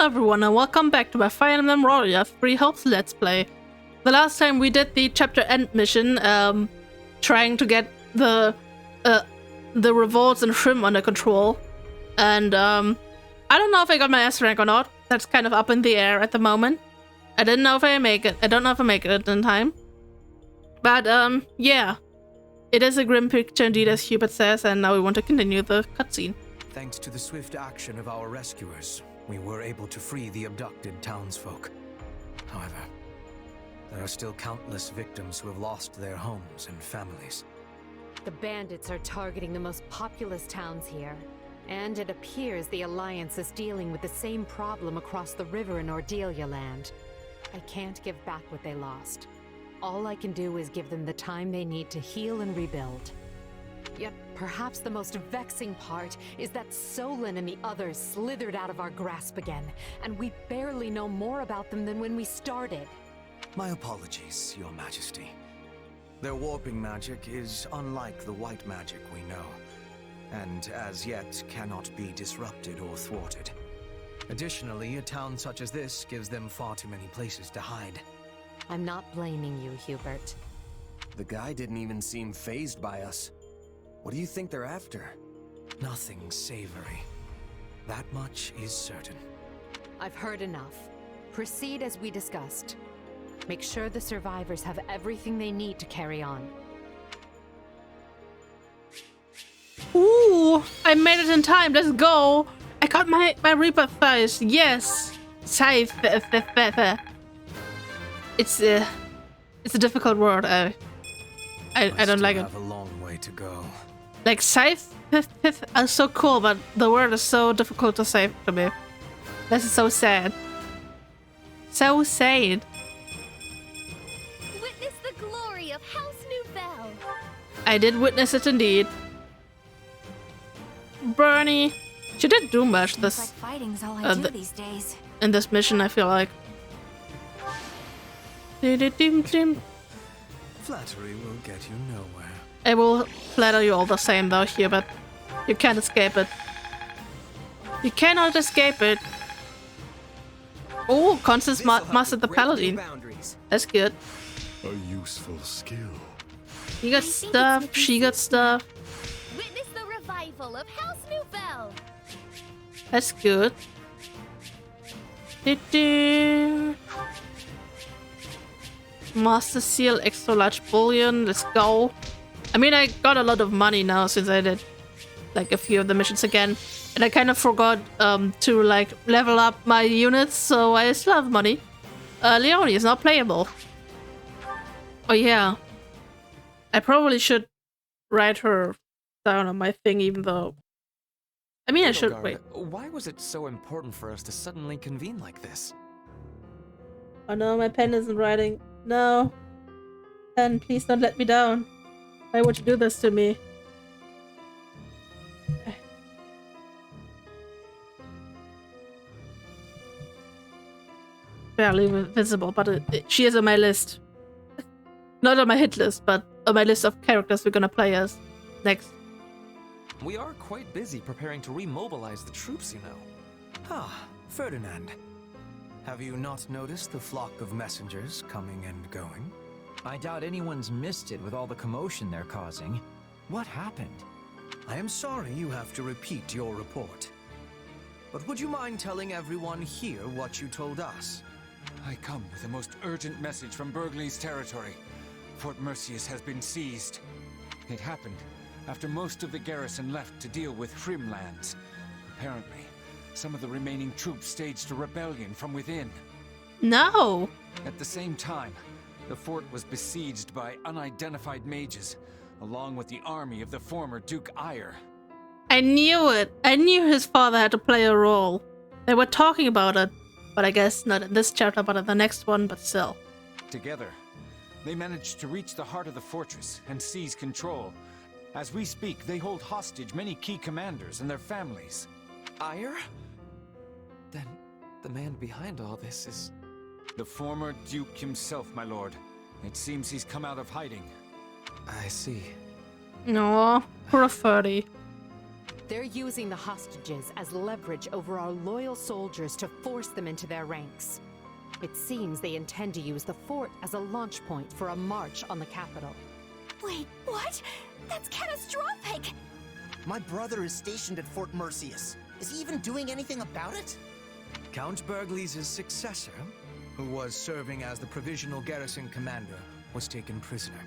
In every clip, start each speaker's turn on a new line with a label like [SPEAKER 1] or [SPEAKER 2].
[SPEAKER 1] Hello everyone and welcome back to my Fire Emblem Warriors 3 Hopes Let's Play. The last time we did the chapter end mission, trying to get the revolts and Shrim under control. And I don't know if I got my S rank or not. That's kind of up in the air at the moment. I didn't know if I make it. I don't know if I make it in time. But yeah. It is a grim picture indeed, as Hubert says, and now we want to continue the cutscene.
[SPEAKER 2] Thanks to the swift action of our rescuers, we were able to free the abducted townsfolk. However, there are still countless victims who have lost their homes and families.
[SPEAKER 3] The bandits are targeting the most populous towns here, and it appears the Alliance is dealing with the same problem across the river in Ordelia land. I can't give back what they lost. All I can do is give them the time they need to heal and rebuild. Yet, perhaps the most vexing part is that Fódlan and the others slithered out of our grasp again, and we barely know more about them than when we started.
[SPEAKER 2] My apologies, Your Majesty. Their warping magic is unlike the white magic we know, and as yet cannot be disrupted or thwarted. Additionally, a town such as this gives them far too many places to hide.
[SPEAKER 3] I'm not blaming you, Hubert.
[SPEAKER 2] The guy didn't even seem fazed by us. What do you think they're after? Nothing savory. That much is certain.
[SPEAKER 3] I've heard enough. Proceed as we discussed. Make sure the survivors have everything they need to carry on.
[SPEAKER 1] Ooh, I made it in time. Let's go. I got my Reaper thighs. Yes. Scythe. It's a difficult word. I don't like it.
[SPEAKER 2] Have a long way to go.
[SPEAKER 1] Like scythe are so cool, but the word is so difficult to say to me. This is so sad. So sad.
[SPEAKER 4] Witness the glory of House Nouvelle.
[SPEAKER 1] I did witness it indeed. Bernie, she didn't do much
[SPEAKER 4] Seems like fighting's all I do these days.
[SPEAKER 1] in this mission. I feel like.
[SPEAKER 2] Flattery will get you nowhere.
[SPEAKER 1] I will flatter you all the same though, here, but you can't escape it. You cannot escape it. Oh, Constance mastered the paladin. That's good.
[SPEAKER 5] A useful skill.
[SPEAKER 1] You got stuff, she got stuff.
[SPEAKER 4] Witness the revival of House Nouvelle.
[SPEAKER 1] That's good. Master Seal, extra large bullion, let's go. I mean, I got a lot of money now since I did like a few of the missions again. And I kind of forgot to like level up my units, so I still have money. Leonie is not playable. Oh yeah. I probably should write her down on my thing, even though... I mean, I should... Wait.
[SPEAKER 6] Why was it so important for us to suddenly convene like this?
[SPEAKER 1] Oh no, my pen isn't writing. No. Pen, please don't let me down. Why would you do this to me? Barely visible, but she is on my list. Not on my hit list, but on my list of characters we're gonna play as next.
[SPEAKER 6] We are quite busy preparing to remobilize the troops, you know.
[SPEAKER 2] Ah, Ferdinand. Have you not noticed the flock of messengers coming and going?
[SPEAKER 7] I doubt anyone's missed it with all the commotion they're causing. What happened?
[SPEAKER 2] I am sorry you have to repeat your report. But would you mind telling everyone here what you told us?
[SPEAKER 8] I come with the most urgent message from Burgley's territory. Fort Merceus has been seized. It happened after most of the garrison left to deal with Shrim lands. Apparently, some of the remaining troops staged a rebellion from within.
[SPEAKER 1] No!
[SPEAKER 8] At the same time, the fort was besieged by unidentified mages, along with the army of the former Duke Eyre.
[SPEAKER 1] I knew it! I knew his father had to play a role. They were talking about it, but I guess not in this chapter, but in the next one, but still.
[SPEAKER 8] Together, they managed to reach the heart of the fortress and seize control. As we speak, they hold hostage many key commanders and their families.
[SPEAKER 6] Eyre? Then the man behind all this is...
[SPEAKER 8] The former Duke himself, my lord. It seems he's come out of hiding.
[SPEAKER 6] I see.
[SPEAKER 1] No, poor 30.
[SPEAKER 3] They're using the hostages as leverage over our loyal soldiers to force them into their ranks. It seems they intend to use the fort as a launch point for a march on the capital.
[SPEAKER 4] Wait, what? That's catastrophic!
[SPEAKER 9] My brother is stationed at Fort Merceus. Is he even doing anything about it?
[SPEAKER 2] Count Burgley's successor, who was serving as the provisional garrison commander, was taken prisoner.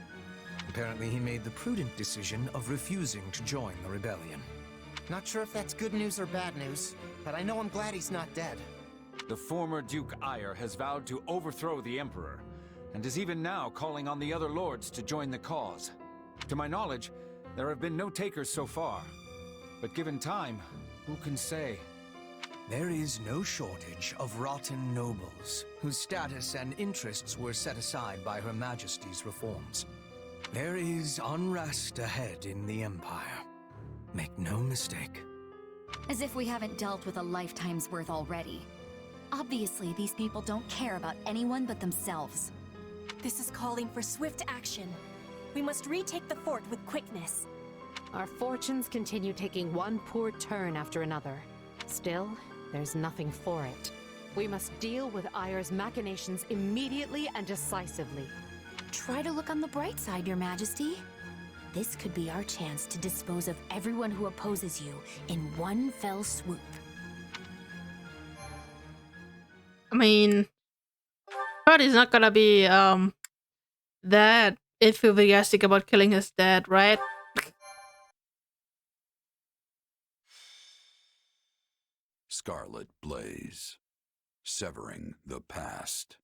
[SPEAKER 2] Apparently he made the prudent decision of refusing to join the rebellion.
[SPEAKER 9] Not sure if that's good news or bad news, but I know I'm glad he's not dead.
[SPEAKER 8] The former Duke Ire has vowed to overthrow the Emperor, and is even now calling on the other lords to join the cause. To my knowledge, there have been no takers so far. But given time, who can say?
[SPEAKER 2] There is no shortage of rotten nobles, whose status and interests were set aside by Her Majesty's reforms. There is unrest ahead in the Empire. Make no mistake.
[SPEAKER 4] As if we haven't dealt with a lifetime's worth already. Obviously, these people don't care about anyone but themselves.
[SPEAKER 10] This is calling for swift action. We must retake the fort with quickness.
[SPEAKER 3] Our fortunes continue taking one poor turn after another. Still, there's nothing for it. We must deal with Ire's machinations immediately and decisively.
[SPEAKER 4] Try to look on the bright side, Your Majesty. This could be our chance to dispose of everyone who opposes you in one fell swoop.
[SPEAKER 1] I mean, Freddy's not gonna be that enthusiastic about killing his dad, right?
[SPEAKER 5] Scarlet Blaze, severing the past.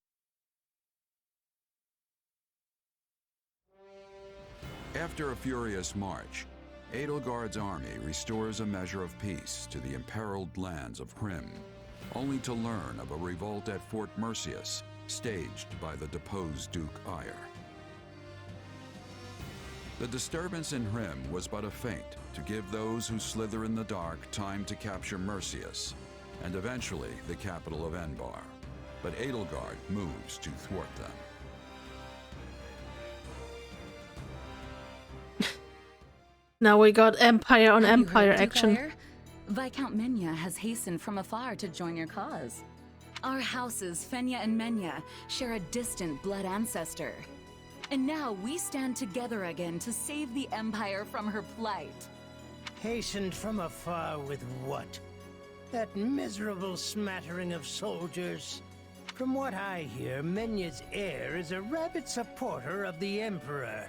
[SPEAKER 5] After a furious march, Edelgard's army restores a measure of peace to the imperiled lands of Hrym, only to learn of a revolt at Fort Merceus, staged by the deposed Duke Ire. The disturbance in Hrym was but a feint to give those who slither in the dark time to capture Merceus, and eventually the capital of Enbar. But Edelgard moves to thwart them.
[SPEAKER 1] Now we got Empire on Empire action.
[SPEAKER 11] Ire? Viscount Menya has hastened from afar to join your cause. Our houses, Fenya and Menya, share a distant blood ancestor. And now we stand together again to save the Empire from her plight.
[SPEAKER 12] Hastened from afar with what? That miserable smattering of soldiers? From what I hear, Menya's heir is a rabid supporter of the Emperor.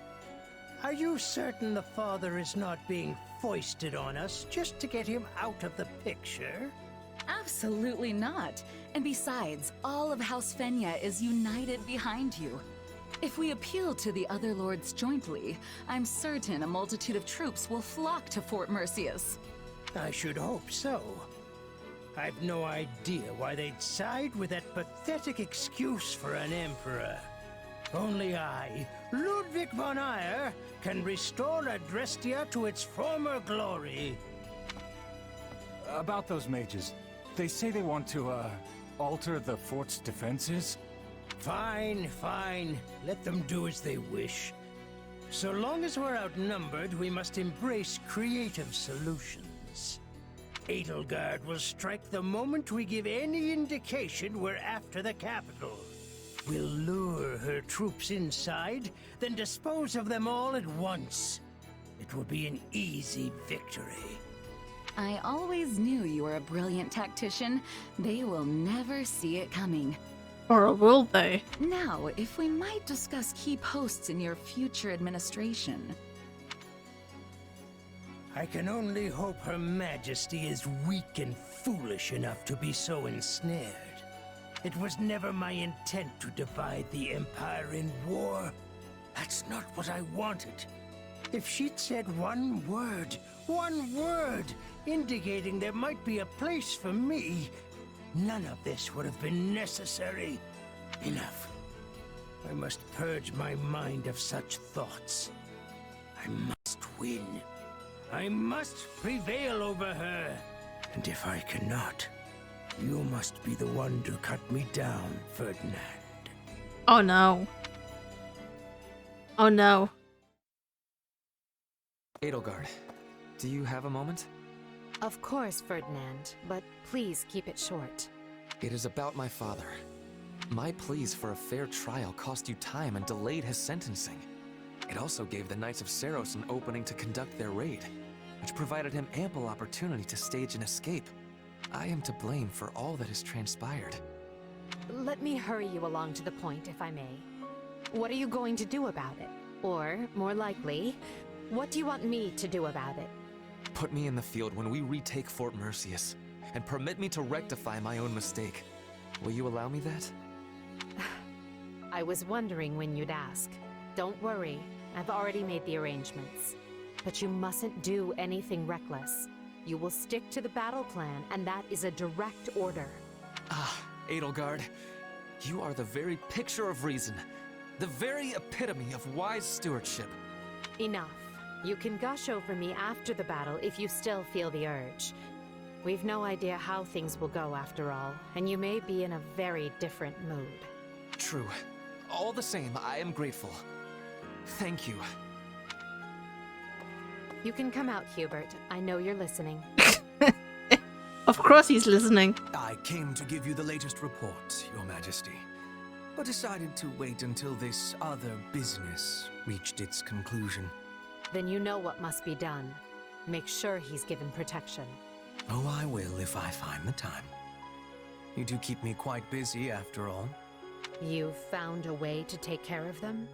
[SPEAKER 12] Are you certain the father is not being foisted on us just to get him out of the picture?
[SPEAKER 11] Absolutely not. And besides, all of House Fenya is united behind you. If we appeal to the other lords jointly, I'm certain a multitude of troops will flock to Fort Merceus.
[SPEAKER 12] I should hope so. I've no idea why they'd side with that pathetic excuse for an emperor. Only I, Ludwig von Ire, can restore Adrestia to its former glory.
[SPEAKER 13] About those mages, they say they want to, alter the fort's defenses?
[SPEAKER 12] Fine, fine. Let them do as they wish. So long as we're outnumbered, we must embrace creative solutions. Edelgard will strike the moment we give any indication we're after the capital. We'll lure her troops inside, then dispose of them all at once. It will be an easy victory.
[SPEAKER 11] I always knew you were a brilliant tactician. They will never see it coming.
[SPEAKER 1] Or will they?
[SPEAKER 11] Now, if we might discuss key posts in your future administration.
[SPEAKER 12] I can only hope Her Majesty is weak and foolish enough to be so ensnared. It was never my intent to divide the Empire in war. That's not what I wanted. If she'd said one word, indicating there might be a place for me, none of this would have been necessary. Enough. I must purge my mind of such thoughts. I must win. I must prevail over her. And if I cannot, you must be the one to cut me down, Ferdinand.
[SPEAKER 1] Oh no. Oh no.
[SPEAKER 6] Edelgard, do you have a moment?
[SPEAKER 3] Of course, Ferdinand, but please keep it short.
[SPEAKER 6] It is about my father. My pleas for a fair trial cost you time and delayed his sentencing. It also gave the Knights of Seiros an opening to conduct their raid, which provided him ample opportunity to stage an escape. I am to blame for all that has transpired.
[SPEAKER 3] Let me hurry you along to the point, if I may. What are you going to do about it? Or, more likely, what do you want me to do about it?
[SPEAKER 6] Put me in the field when we retake Fort Merceus, and permit me to rectify my own mistake. Will you allow me that?
[SPEAKER 3] I was wondering when you'd ask. Don't worry, I've already made the arrangements. But you mustn't do anything reckless. You will stick to the battle plan, and that is a direct order.
[SPEAKER 6] Ah, Edelgard, you are the very picture of reason. The very epitome of wise stewardship.
[SPEAKER 3] Enough. You can gush over me after the battle if you still feel the urge. We've no idea how things will go after all, and you may be in a very different mood.
[SPEAKER 6] True. All the same, I am grateful. Thank you.
[SPEAKER 3] You can come out, Hubert. I know you're listening.
[SPEAKER 1] Of course he's listening.
[SPEAKER 2] I came to give you the latest report, Your Majesty, but decided to wait until this other business reached its conclusion.
[SPEAKER 3] Then you know what must be done. Make sure he's given protection.
[SPEAKER 2] Oh, I will if I find the time. You do keep me quite busy, after all.
[SPEAKER 3] You've found a way to take care of them?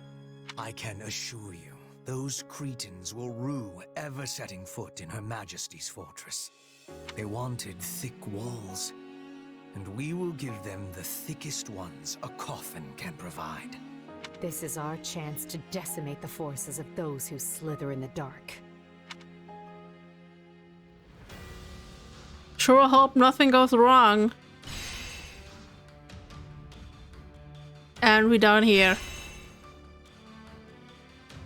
[SPEAKER 2] I can assure you, those Cretans will rue ever setting foot in Her Majesty's fortress. They wanted thick walls, and we will give them the thickest ones a coffin can provide.
[SPEAKER 3] This is our chance to decimate the forces of those who slither in the dark.
[SPEAKER 1] Sure hope nothing goes wrong. And we're down here.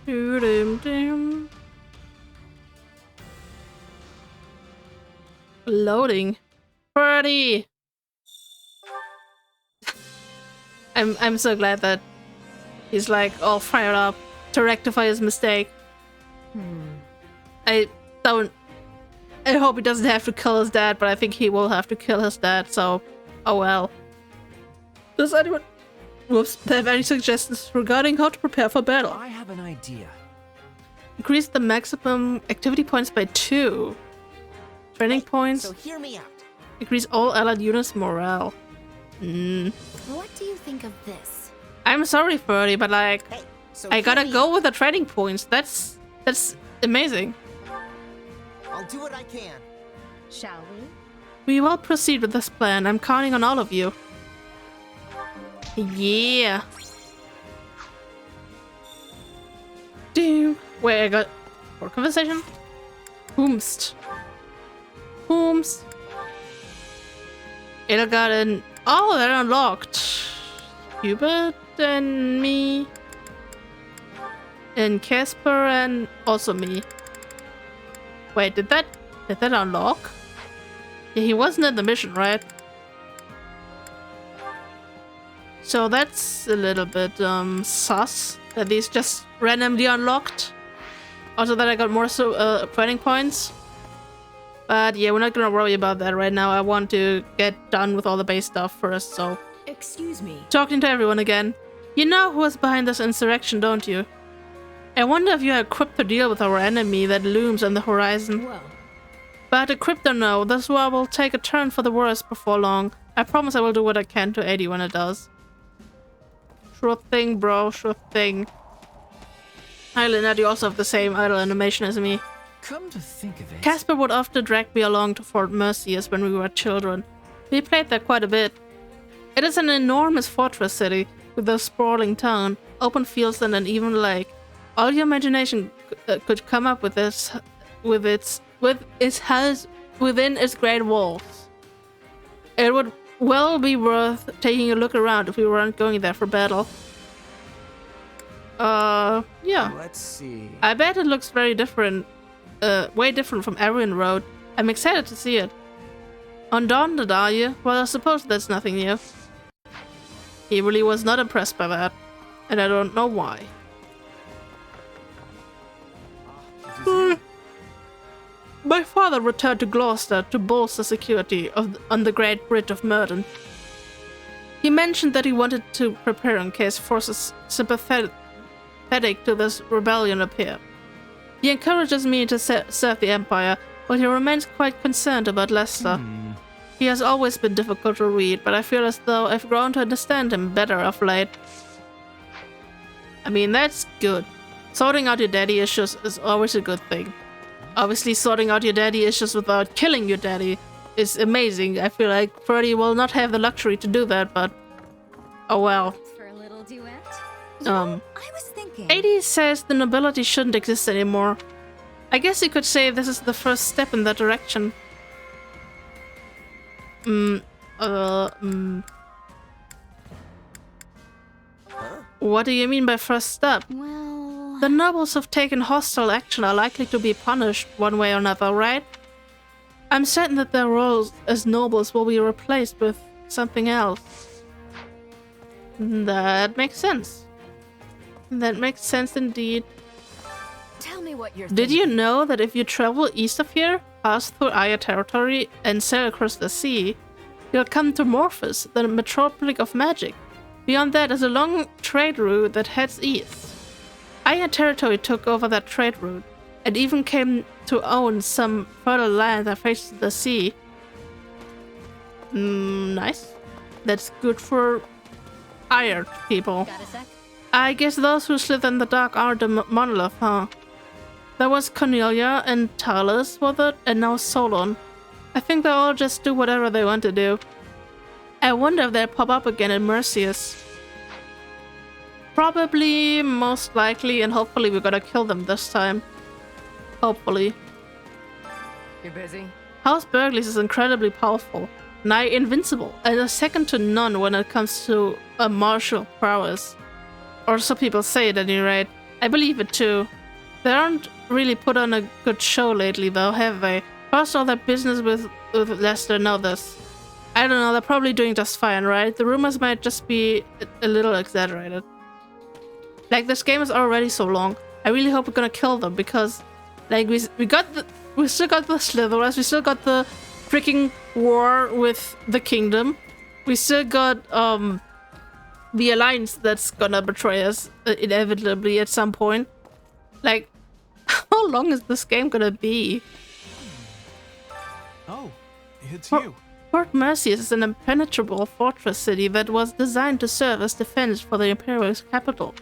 [SPEAKER 1] Doo-dum-dum. Loading. 30. I'm so glad that he's like all fired up to rectify his mistake. I hope he doesn't have to kill his dad, but I think he will have to kill his dad, so oh well. Does anyone have any suggestions regarding how to prepare for battle?
[SPEAKER 7] I have an idea.
[SPEAKER 1] Increase the maximum activity points by 2. Training points.
[SPEAKER 9] So hear me out.
[SPEAKER 1] Increase all allied units' morale.
[SPEAKER 4] What do you think of this?
[SPEAKER 1] I'm sorry, Ferdy, but like,
[SPEAKER 9] Hey, so
[SPEAKER 1] I
[SPEAKER 9] hear
[SPEAKER 1] gotta
[SPEAKER 9] me
[SPEAKER 1] go
[SPEAKER 9] out.
[SPEAKER 1] with the training points. That's amazing.
[SPEAKER 9] I'll do what I can.
[SPEAKER 4] Shall we?
[SPEAKER 1] We will proceed with this plan. I'm counting on all of you. Yeah. Damn. Wait, I got more conversation. Whomst. Edelgard and oh, they're unlocked. Hubert and me. And Casper and also me. Wait, did that unlock? Yeah, he wasn't in the mission, right? So that's a little bit sus that these just randomly unlocked. Also that I got more training points. But yeah, we're not gonna worry about that right now. I want to get done with all the base stuff first, so...
[SPEAKER 4] Excuse me.
[SPEAKER 1] Talking to everyone again. You know who was behind this insurrection, don't you? I wonder if you are equipped to deal with our enemy that looms on the horizon.
[SPEAKER 4] Well.
[SPEAKER 1] But equipped or no, this war will take a turn for the worse before long. I promise I will do what I can to aid you when it does. Sure thing, bro. Sure thing. Hi, Lynette, you also have the same idle animation as me.
[SPEAKER 7] Come to think of it...
[SPEAKER 1] Casper would often drag me along to Fort Merceus when we were children. We played there quite a bit. It is an enormous fortress city with a sprawling town, open fields and an even lake. All your imagination could come up with its house within its great walls. It would well be worth taking a look around if we weren't going there for battle. Yeah.
[SPEAKER 6] Let's see.
[SPEAKER 1] I bet it looks very different. Way different from Arian Road. I'm excited to see it. Undaunted, are you? Well, I suppose that's nothing new. He really was not impressed by that. And I don't know why. My father returned to Gloucester to bolster security on the Great Bridge of Murden. He mentioned that he wanted to prepare in case forces sympathetic to this rebellion appear. He encourages me to serve the Empire, but he remains quite concerned about Leicester. He has always been difficult to read, but I feel as though I've grown to understand him better of late. I mean, that's good. Sorting out your daddy issues is always a good thing. Obviously, sorting out your daddy issues without killing your daddy is amazing. I feel like Freddy will not have the luxury to do that, but oh well.
[SPEAKER 14] For a little duet?
[SPEAKER 1] I
[SPEAKER 14] was thinking.
[SPEAKER 1] 80 says the nobility shouldn't exist anymore. I guess you could say this is the first step in that direction. What do you mean by first step?
[SPEAKER 14] Well...
[SPEAKER 1] The nobles who've taken hostile action are likely to be punished one way or another, right? I'm certain that their roles as nobles will be replaced with something else. That makes sense. That makes sense indeed.
[SPEAKER 14] Tell me what you're
[SPEAKER 1] Did you know that if you travel east of here, pass through Aya territory, and sail across the sea, you'll come to Morphus, the metropolis of magic? Beyond that is a long trade route that heads east. Aya territory took over that trade route, and even came to own some fertile land that faces the sea. Nice. That's good for Aya people.
[SPEAKER 14] Got a sec?
[SPEAKER 1] I guess those who slither in the dark are the monolith, huh? There was Cornelia and Talus with it, and now Solon. I think they all just do whatever they want to do. I wonder if they'll pop up again in Merceus. Probably, most likely, and hopefully we're gonna kill them this time. Hopefully.
[SPEAKER 3] You're busy?
[SPEAKER 1] House Burgleys is incredibly powerful, nigh invincible, and a second to none when it comes to a martial prowess. Or so people say at any rate. I believe it too. They aren't really put on a good show lately though, have they? First all that business with Leicester, now this. I don't know, they're probably doing just fine, right? The rumors might just be a little exaggerated. Like, this game is already so long. I really hope we're gonna kill them, because like we still got the Slitherers, we still got the freaking war with the kingdom. We still got the alliance that's gonna betray us inevitably at some point. Like, how long is this game gonna be?
[SPEAKER 15] Oh, it's you.
[SPEAKER 1] Fort Merceus is an impenetrable fortress city that was designed to serve as defense for the Imperial capital.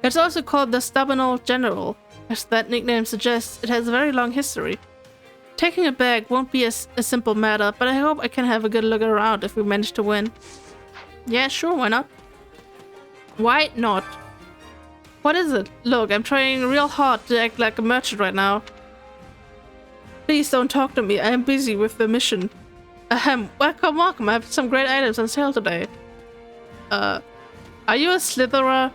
[SPEAKER 1] It's also called the Stubborn Old General. As that nickname suggests, it has a very long history. Taking it back won't be a simple matter, but I hope I can have a good look around if we manage to win. Yeah, sure, why not? Why not? What is it? Look, I'm trying real hard to act like a merchant right now. Please don't talk to me, I am busy with the mission. Welcome, welcome, I have some great items on sale today. Are you a Slitherer?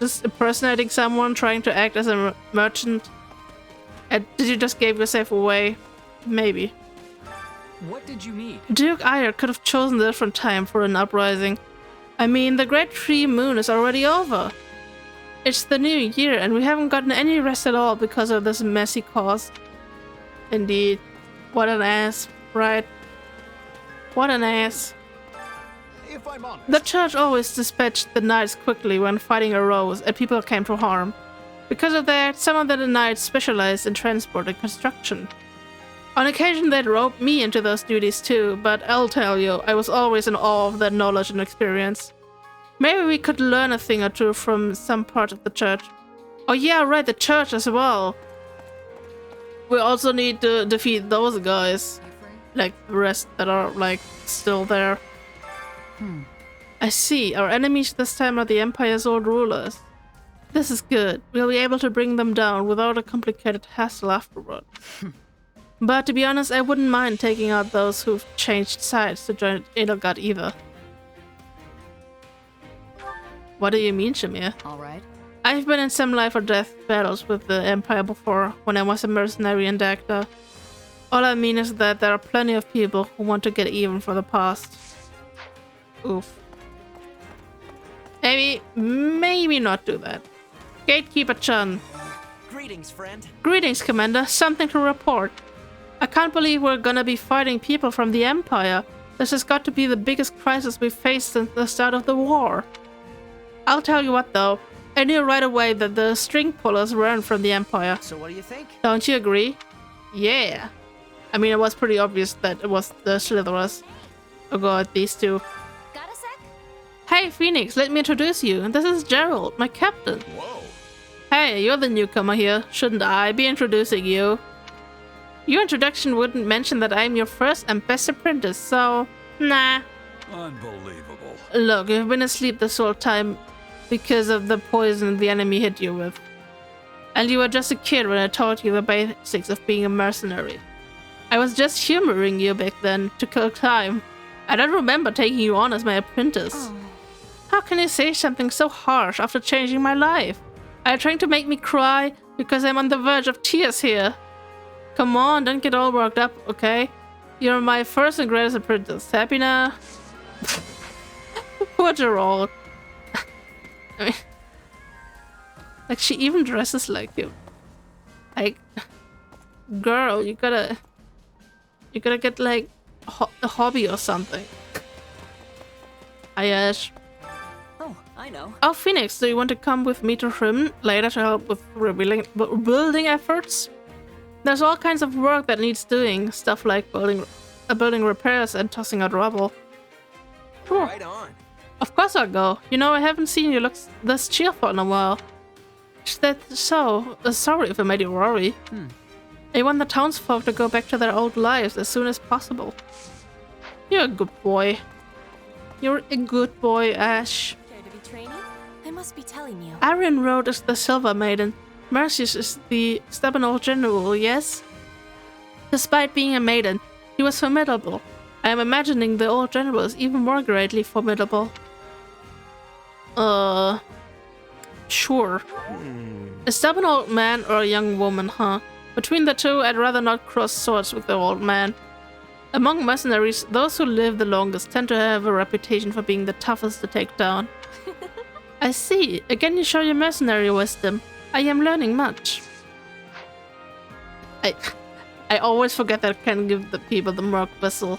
[SPEAKER 1] Just impersonating someone trying to act as a merchant? Did you just give yourself away? Maybe.
[SPEAKER 7] What did you need?
[SPEAKER 1] Duke Ire could have chosen a different time for an uprising. I mean, the Great Tree Moon is already over. It's the new year and we haven't gotten any rest at all because of this messy cause. Indeed. What an ass, right? What an ass.
[SPEAKER 15] If I'm honest.
[SPEAKER 1] The church always dispatched the knights quickly when fighting arose and people came to harm. Because of that, some of the knights specialized in transport and construction. On occasion they'd rope me into those duties too, but I'll tell you, I was always in awe of their knowledge and experience. Maybe we could learn a thing or two from some part of the church. Oh yeah, right, the church as well. We also need to defeat those guys. Like the rest that are, like, still there. I see. Our enemies this time are the Empire's old rulers. This is good. We'll be able to bring them down without a complicated hassle afterward. But to be honest, I wouldn't mind taking out those who've changed sides to join Edelgard either. What do you mean, Shamir?
[SPEAKER 14] Alright.
[SPEAKER 1] I've been in some life or death battles with the Empire before, when I was a mercenary in Dagda. All I mean is that there are plenty of people who want to get even for the past. Oof. Maybe not do that. Gatekeeper Chun.
[SPEAKER 9] Greetings, friend.
[SPEAKER 1] Greetings, Commander. Something to report. I can't believe we're gonna be fighting people from the Empire. This has got to be the biggest crisis we've faced since the start of the war. I'll tell you what though, I knew right away that the string pullers weren't from the Empire.
[SPEAKER 9] So what do you think?
[SPEAKER 1] Don't you agree? Yeah. I mean, it was pretty obvious that it was the Slitherers. Oh god, these two.
[SPEAKER 10] Got a sec?
[SPEAKER 1] Hey Phoenix, let me introduce you. This is Gerald, my captain.
[SPEAKER 15] Whoa.
[SPEAKER 1] Hey, you're the newcomer here. Shouldn't I be introducing you? Your introduction wouldn't mention that I'm your first and best apprentice, so... Nah.
[SPEAKER 5] Unbelievable.
[SPEAKER 1] Look, you've been asleep this whole time because of the poison the enemy hit you with. And you were just a kid when I taught you the basics of being a mercenary. I was just humoring you back then to kill time. I don't remember taking you on as my apprentice. Oh. How can you say something so harsh after changing my life? Are you trying to make me cry because I'm on the verge of tears here? Come on, don't get all worked up, okay? You're my first and greatest apprentice. Happy now? Poor Gerald. I mean, like, she even dresses like you. Like, girl, you gotta get like a hobby or something. Hi, Ash.
[SPEAKER 10] Oh, I know.
[SPEAKER 1] Oh, Phoenix, do you want to come with me to Rim later to help with building efforts? There's all kinds of work that needs doing, stuff like building repairs and tossing out rubble. Cool.
[SPEAKER 9] Right on.
[SPEAKER 1] Of course I'll go. You know, I haven't seen you look this cheerful in a while. That's so... sorry if I made you worry. I want the townsfolk to go back to their old lives as soon as possible. You're a good boy. You're a good boy, Ash.
[SPEAKER 10] Care to be training? I must be telling you.
[SPEAKER 1] Arian Road is the Silver Maiden. Mercius is the stubborn old general, yes? Despite being a maiden, he was formidable. I am imagining the old general is even more greatly formidable. Sure. A stubborn old man or a young woman, huh? Between the two, I'd rather not cross swords with the old man. Among mercenaries, those who live the longest tend to have a reputation for being the toughest to take down. I see. Again, you show your mercenary wisdom. I am learning much. I always forget that I can give the people the merc whistle.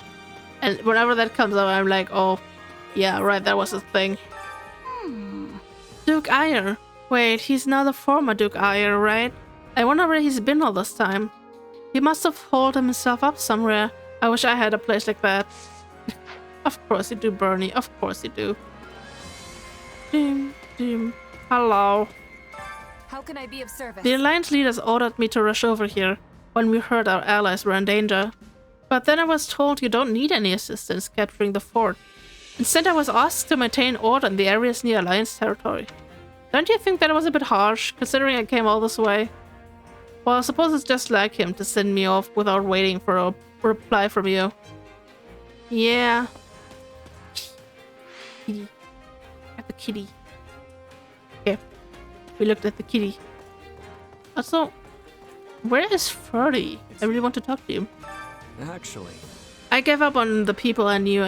[SPEAKER 1] And whenever that comes up, I'm like, oh, yeah, right, that was a thing. Duke Ire. Wait, he's now the former Duke Ire, right? I wonder where he's been all this time. He must have holed himself up somewhere. I wish I had a place like that. Of course you do, Bernie. Of course you do. Hello.
[SPEAKER 10] How can I be of service?
[SPEAKER 1] The Alliance leaders ordered me to rush over here when we heard our allies were in danger. But then I was told you don't need any assistance capturing the fort. Instead, I was asked to maintain order in the areas near Alliance territory. Don't you think that was a bit harsh, considering I came all this way? Well, I suppose it's just like him to send me off without waiting for a reply from you. Yeah. Kitty. At the kitty. Okay. We looked at the kitty. Also, where is Ferdy? I really want to talk to him.
[SPEAKER 6] Actually,
[SPEAKER 1] I gave up on the people I knew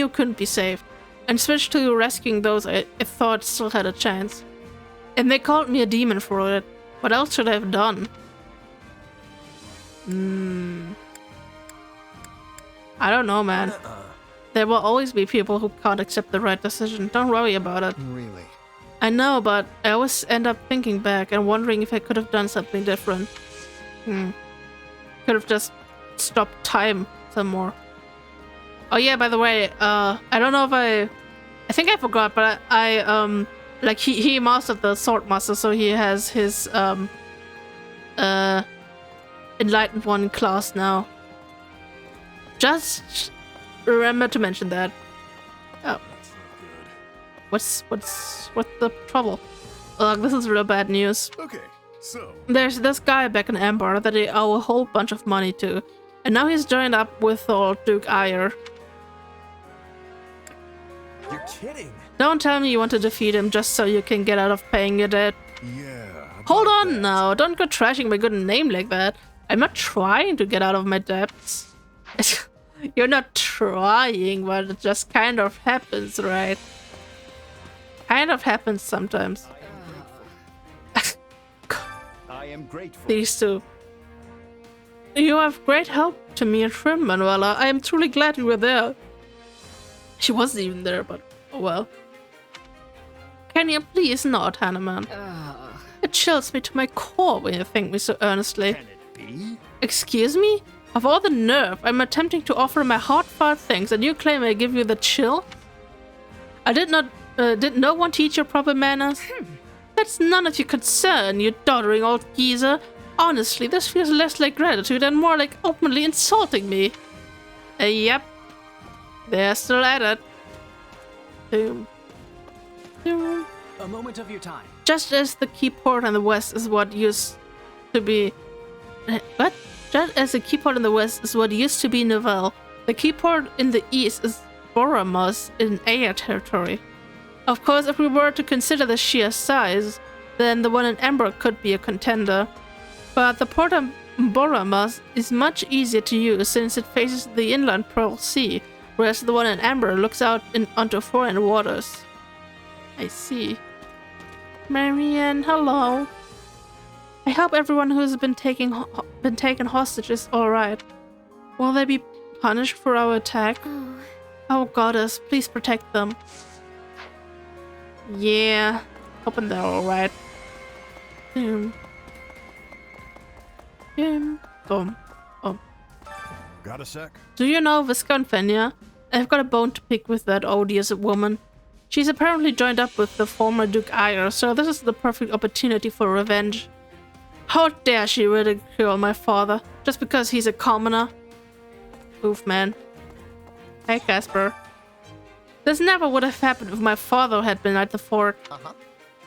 [SPEAKER 1] couldn't be saved, and switched to rescuing those I thought still had a chance. And they called me a demon for it. What else should I have done? I don't know, man. There will always be people who can't accept the right decision. Don't worry about it.
[SPEAKER 15] Really?
[SPEAKER 1] I know, but I always end up thinking back and wondering if I could have done something different. Could have just stopped time some more. Oh yeah, by the way, I don't know if I think I forgot, but I like he mastered the sword master, so he has his enlightened one class now. Just remember to mention that. Oh. What's the trouble? This is real bad news.
[SPEAKER 15] Okay, so
[SPEAKER 1] there's this guy back in Amber that I owe a whole bunch of money to, and now he's joined up with old Duke Ire.
[SPEAKER 9] You're kidding.
[SPEAKER 1] Don't tell me you want to defeat him just so you can get out of paying your debt.
[SPEAKER 15] Yeah.
[SPEAKER 1] Hold on now, don't go trashing my good name like that. I'm not trying to get out of my debts. You're not trying, but it just kind of happens, right? Kind of happens sometimes.
[SPEAKER 15] I am grateful.
[SPEAKER 1] These two. You have great help to me and Trim, Manuela. I am truly glad you were there. She wasn't even there, but oh well. Can you please not, Hanneman? It chills me to my core when you thank me so earnestly.
[SPEAKER 12] Can it be?
[SPEAKER 1] Excuse me? Of all the nerve, I'm attempting to offer my heartfelt thanks, and you claim I give you the chill? Did no one teach you proper manners? That's none of your concern, you doddering old geezer. Honestly, this feels less like gratitude and more like openly insulting me. Yep. They're still at it. Boom. Boom.
[SPEAKER 7] A moment of your time.
[SPEAKER 1] Just as the key port in the west is what used to be... What? Just as the key port in the west is what used to be Novell, the key port in the east is Boramos in Aya territory. Of course, if we were to consider the sheer size, then the one in Ember could be a contender. But the port of Boramos is much easier to use since it faces the inland Pearl Sea, whereas the one in Ember looks out onto foreign waters. I see. Marianne, hello. I hope everyone who's been taken hostage is alright. Will they be punished for our attack? Oh goddess, please protect them. Yeah, hoping they're alright. Boom. Boom. Boom. Oh.
[SPEAKER 15] Got a sec?
[SPEAKER 1] Do you know Visca and Fenya? I've got a bone to pick with that odious woman. She's apparently joined up with the former Duke Ire, so this is the perfect opportunity for revenge. How dare she ridicule my father, just because he's a commoner? Oof, man. Hey, Casper. This never would have happened if my father had been at the fort.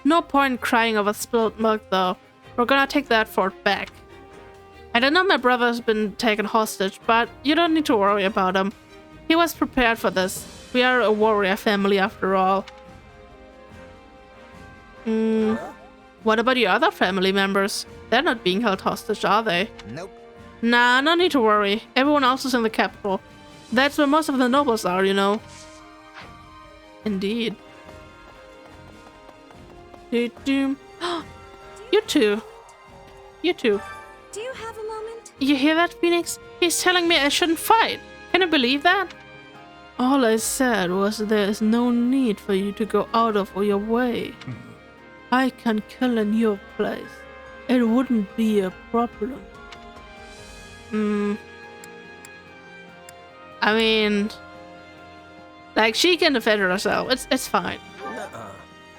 [SPEAKER 1] No point crying over spilled milk, though. We're gonna take that fort back. And I know my brother's been taken hostage, but you don't need to worry about him. He was prepared for this. We are a warrior family after all. What about your other family members? They're not being held hostage, are they?
[SPEAKER 9] Nope.
[SPEAKER 1] Nah, no need to worry. Everyone else is in the capital. That's where most of the nobles are, you know. Indeed. You too. You too.
[SPEAKER 10] Do you have a moment?
[SPEAKER 1] You hear that, Phoenix? He's telling me I shouldn't fight. Can you believe that? All I said was there is no need for you to go out of your way. I can kill in your place. It wouldn't be a problem. I mean... Like, she can defend herself. It's fine.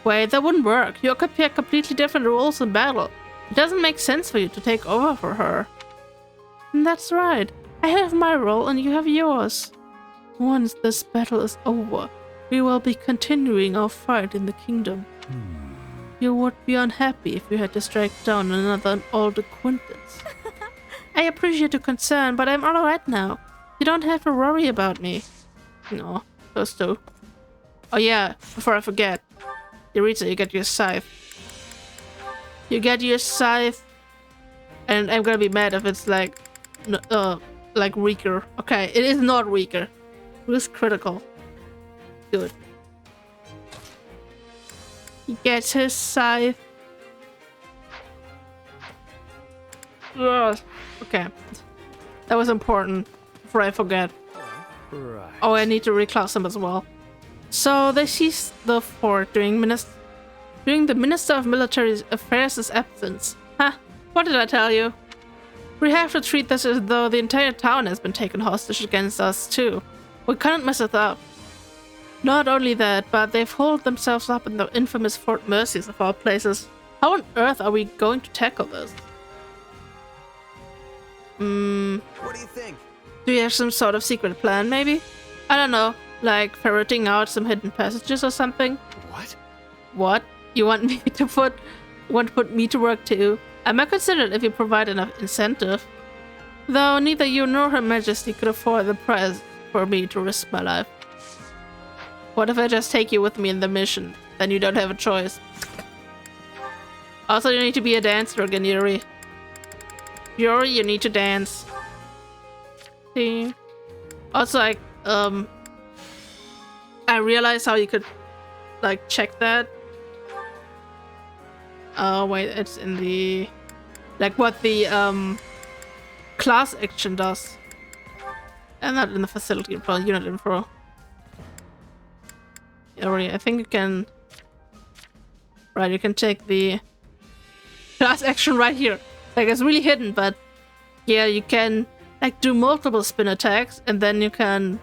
[SPEAKER 1] Wait, that wouldn't work. You occupy completely different roles in battle. It doesn't make sense for you to take over for her. That's right. I have my role and you have yours. Once this battle is over, we will be continuing our fight in the kingdom. You would be unhappy if you had to strike down another old acquaintance. I appreciate your concern, but I'm alright now. You don't have to worry about me. No, those two. Oh yeah, before I forget. Yuritsa, you get your scythe. You get your scythe, and I'm gonna be mad if it's like weaker. Okay, it is not weaker. It was critical. Good. He gets his scythe. Ugh. Okay. That was important. Before I forget.
[SPEAKER 12] Right.
[SPEAKER 1] Oh, I need to reclass him as well. So they seized the fort during the Minister of Military Affairs' absence. Huh, what did I tell you? We have to treat this as though the entire town has been taken hostage against us too. We couldn't mess it up. Not only that, but they've holed themselves up in the infamous Fort Mercies of all places. How on earth are we going to tackle this?
[SPEAKER 9] What do you think?
[SPEAKER 1] Do you have some sort of secret plan, maybe? I don't know, like ferreting out some hidden passages or something?
[SPEAKER 9] What?
[SPEAKER 1] What? You want me to put me to work too? I might consider it if you provide enough incentive. Though neither you nor Her Majesty could afford the price for me to risk my life. What if I just take you with me in the mission? Then you don't have a choice. Also, you need to be a dancer again, Yuri. Yuri, you need to dance. See? Also, like, I realized how you could, like, check that. Oh, wait, it's in the... Like, what the, class action does. And not in the facility info, unit info. Already, I think you can... Right, you can take the class action right here. Like, it's really hidden, but yeah, you can like do multiple spin attacks, and then you can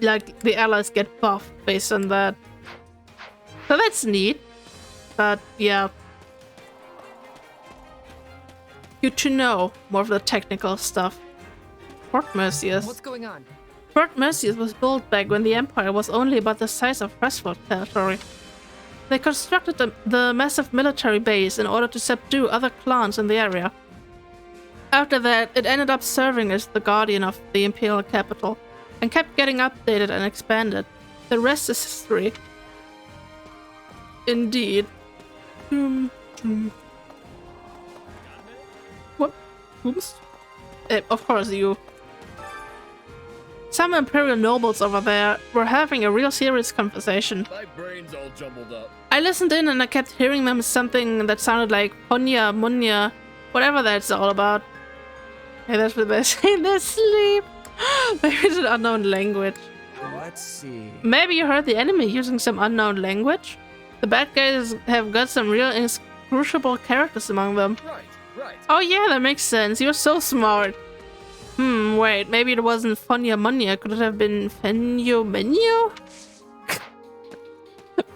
[SPEAKER 1] like the allies get buffed based on that. So that's neat. But yeah, good to know more of the technical stuff. Fort Mercius.
[SPEAKER 6] What's going on?
[SPEAKER 1] Fort Mercius was built back when the Empire was only about the size of Westfold territory. They constructed the massive military base in order to subdue other clans in the area. After that, it ended up serving as the guardian of the imperial capital, and kept getting updated and expanded. The rest is history. Indeed. What? Oops. Of course, you. Some imperial nobles over there were having a real serious conversation.
[SPEAKER 16] My brain's all jumbled up.
[SPEAKER 1] I listened in and I kept hearing them something that sounded like Ponya, Munya, whatever that's all about. Hey, that's what they say in their sleep. Maybe it's an unknown language.
[SPEAKER 6] Let's see.
[SPEAKER 1] Maybe you heard the enemy using some unknown language? The bad guys have got some real inscrutable characters among them.
[SPEAKER 16] Right.
[SPEAKER 1] Oh yeah, that makes sense. You're so smart. Wait, maybe it wasn't Fonya Munya. Could it have been Fenyo Menu?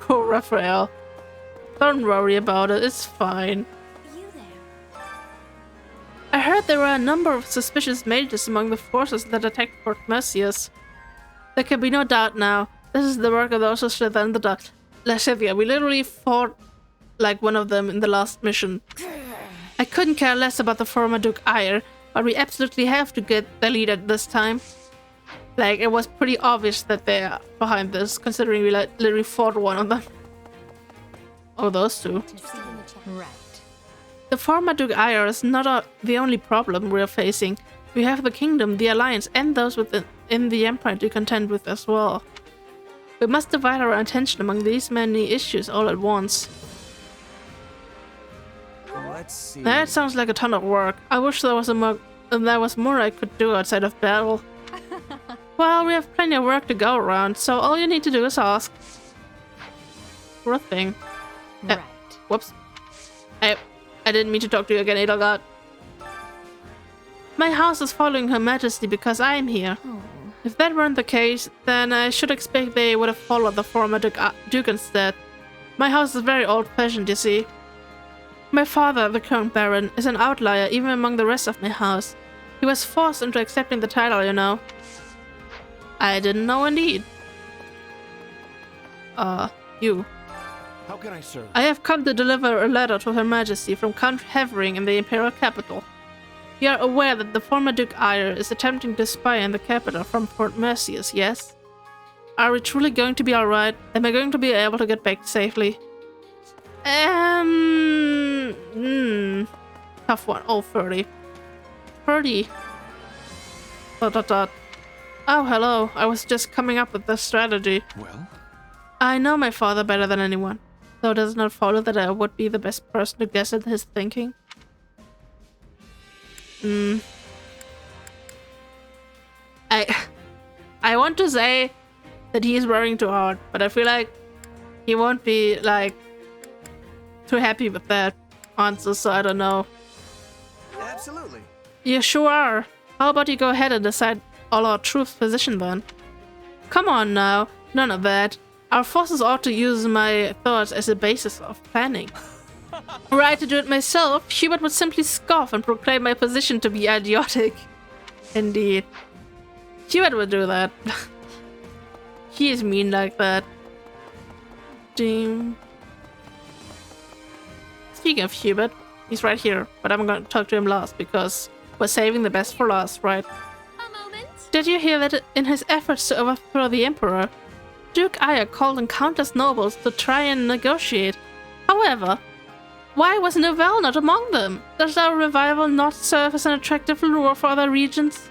[SPEAKER 1] Poor Raphael. Don't worry about it, it's fine. I heard there were a number of suspicious mages among the forces that attacked Fort Mercius. There can be no doubt now. This is the work of those who stood in the dark. Lashevia, we literally fought like one of them in the last mission. I couldn't care less about the former Duke Ire, but we absolutely have to get the leader this time. Like, it was pretty obvious that they're behind this, considering we literally fought one of them. Oh, those two.
[SPEAKER 3] Right.
[SPEAKER 1] The former Duke Ire is not the only problem we're facing. We have the Kingdom, the Alliance, and those within the Empire to contend with as well. We must divide our attention among these many issues all at once.
[SPEAKER 6] Let's see.
[SPEAKER 1] That sounds like a ton of work. I wish there was more I could do outside of battle. Well, we have plenty of work to go around, so all you need to do is ask. Poor thing.
[SPEAKER 3] Right.
[SPEAKER 1] Whoops. I didn't mean to talk to you again, Edelgard. My house is following Her Majesty because I am here. If that weren't the case, then I should expect they would have followed the former Duke instead. My house is very old-fashioned, you see. My father, the current Baron, is an outlier even among the rest of my house. He was forced into accepting the title, you know. I didn't know indeed. You.
[SPEAKER 16] How can I serve?
[SPEAKER 1] I have come to deliver a letter to Her Majesty from Count Hevering in the Imperial capital. You are aware that the former Duke Ire is attempting to spy in the capital from Fort Mercius, yes? Are we truly going to be alright? Am I going to be able to get back safely? Tough one. Oh, 30. 30. ... Oh, hello. I was just coming up with this strategy.
[SPEAKER 5] Well?
[SPEAKER 1] I know my father better than anyone, though it does not follow that I would be the best person to guess at his thinking. I want to say that he is worrying too hard, but I feel like he won't be, like, too happy with that answer, so I don't know.
[SPEAKER 2] Absolutely.
[SPEAKER 1] You sure are. How about you go ahead and decide all our troops' position then? Come on now, none of that. Our forces ought to use my thoughts as a basis of planning. Were I to do it myself, Hubert would simply scoff and proclaim my position to be idiotic. Indeed. Hubert would do that. He is mean like that. Speaking of Hubert, he's right here, but I'm going to talk to him last because we're saving the best for last, right?
[SPEAKER 10] A moment.
[SPEAKER 1] Did you hear that in his efforts to overthrow the Emperor, Duke Ire called on countless nobles to try and negotiate? However, why was Novell not among them? Does our revival not serve as an attractive lure for other regions?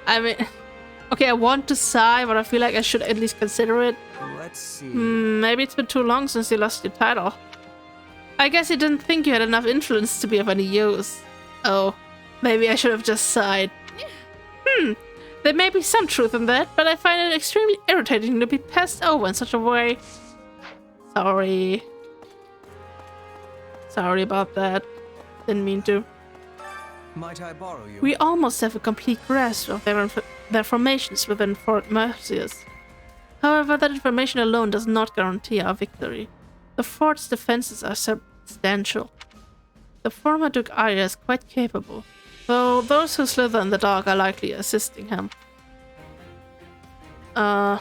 [SPEAKER 1] I mean, okay, I want to sigh, but I feel like I should at least consider it.
[SPEAKER 6] Let's see.
[SPEAKER 1] Maybe it's been too long since you lost your title. I guess you didn't think you had enough influence to be of any use. Oh, maybe I should have just sighed. There may be some truth in that, but I find it extremely irritating to be passed over in such a way. Sorry. Sorry about that. Didn't mean to.
[SPEAKER 2] Might I borrow you?
[SPEAKER 1] We almost have a complete grasp of their formations within Fort Mercius. However, that information alone does not guarantee our victory. The fort's defenses are substantial. The former Duke Arya is quite capable, though those who slither in the dark are likely assisting him. I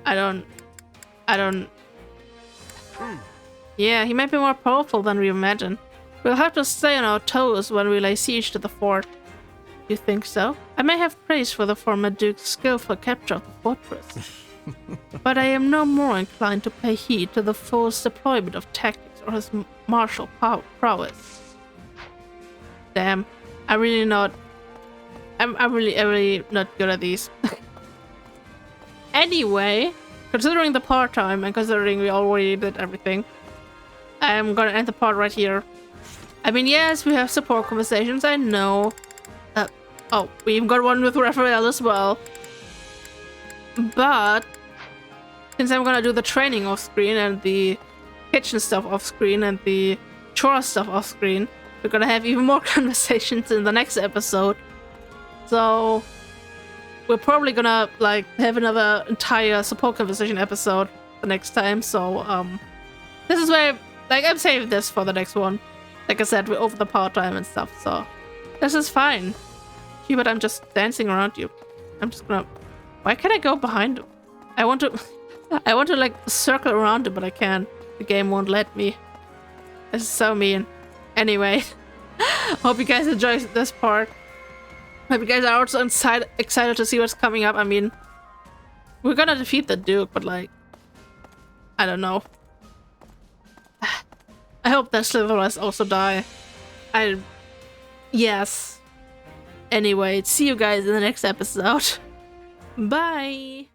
[SPEAKER 1] don't... Yeah, he might be more powerful than we imagine. We'll have to stay on our toes when we lay siege to the fort. You think so? I may have praise for the former Duke's skillful capture of the fortress. But I am no more inclined to pay heed to the foe's deployment of tactics or his martial prowess. Damn, I'm really not good at these. Anyway, considering the part time and considering we already did everything, I'm gonna end the part right here. I mean, yes, we have support conversations, I know. Oh, we even got one with Raphael as well. But since I'm gonna do the training off screen and the kitchen stuff off screen and the chore stuff off screen, we're gonna have even more conversations in the next episode. So we're probably gonna like have another entire support conversation episode the next time. So this is where like I'm saving this for the next one. Like I said, we're over the part time and stuff, so this is fine. Hubert, I'm just dancing around you. I'm just gonna... Why can't I go behind him? I want to like circle around him, but I can't. The game won't let me. This is so mean. Anyway, hope you guys enjoy this part. Hope you guys are also excited to see what's coming up. I mean, we're gonna defeat the Duke, but like, I don't know. I hope that Slitherers also die. Yes. Anyway, see you guys in the next episode. Bye!